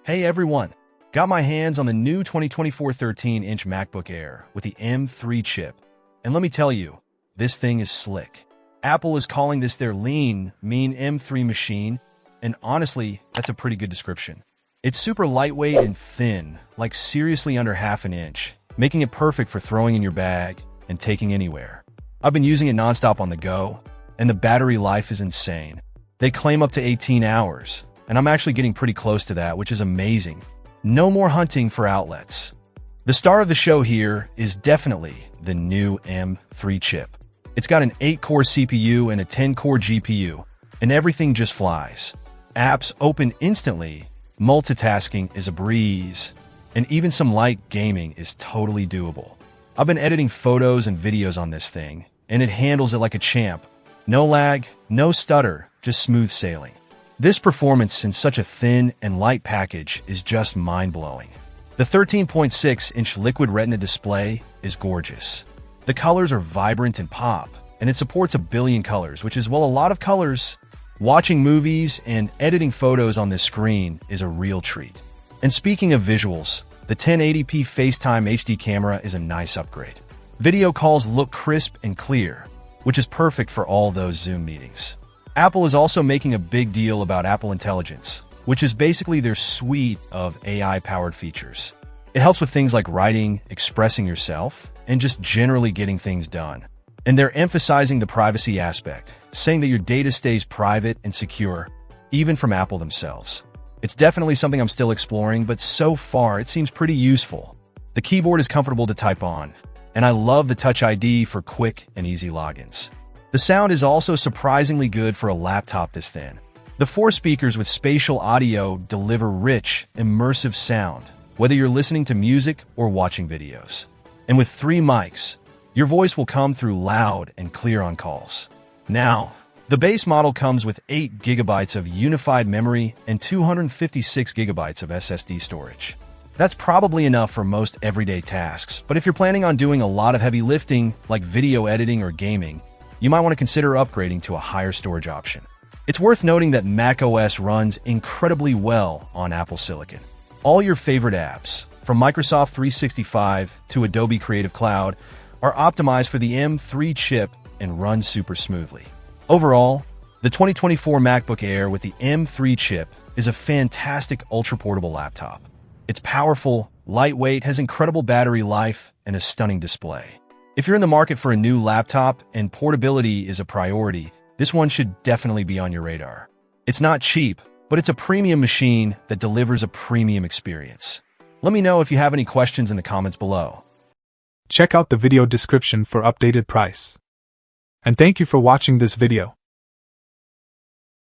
Hey everyone! Got my hands on the new 2024 13-inch MacBook Air with the M3 chip. And let me tell you, this thing is slick. Apple is calling this their lean, mean M3 machine, and honestly, that's a pretty good description. It's super lightweight and thin, like seriously under half an inch, making it perfect for throwing in your bag and taking anywhere. I've been using it nonstop on the go, and the battery life is insane. They claim up to 18 hours. And I'm actually getting pretty close to that, which is amazing. No more hunting for outlets. The star of the show here is definitely the new M3 chip. It's got an 8-core CPU and a 10-core GPU, and everything just flies. Apps open instantly, multitasking is a breeze, and even some light gaming is totally doable. I've been editing photos and videos on this thing, and it handles it like a champ. No lag, no stutter, just smooth sailing. This performance in such a thin and light package is just mind-blowing. The 13.6-inch Liquid Retina display is gorgeous. The colors are vibrant and pop, and it supports 1 billion colors, which is, well, a lot of colors. Watching movies and editing photos on this screen is a real treat. And speaking of visuals, the 1080p FaceTime HD camera is a nice upgrade. Video calls look crisp and clear, which is perfect for all those Zoom meetings. Apple is also making a big deal about Apple Intelligence, which is basically their suite of AI-powered features. It helps with things like writing, expressing yourself, and just generally getting things done. And they're emphasizing the privacy aspect, saying that your data stays private and secure, even from Apple themselves. It's definitely something I'm still exploring, but so far it seems pretty useful. The keyboard is comfortable to type on, and I love the Touch ID for quick and easy logins. The sound is also surprisingly good for a laptop this thin. The 4 speakers with spatial audio deliver rich, immersive sound, whether you're listening to music or watching videos. And with 3 mics, your voice will come through loud and clear on calls. Now, the base model comes with 8 GB of unified memory and 256 GB of SSD storage. That's probably enough for most everyday tasks, but if you're planning on doing a lot of heavy lifting, like video editing or gaming, you might want to consider upgrading to a higher storage option. It's worth noting that macOS runs incredibly well on Apple Silicon. All your favorite apps, from Microsoft 365 to Adobe Creative Cloud, are optimized for the M3 chip and run super smoothly. Overall, the 2024 MacBook Air with the M3 chip is a fantastic ultra-portable laptop. It's powerful, lightweight, has incredible battery life, and a stunning display. If you're in the market for a new laptop and portability is a priority, this one should definitely be on your radar. It's not cheap, but it's a premium machine that delivers a premium experience. Let me know if you have any questions in the comments below. Check out the video description for updated price. And thank you for watching this video.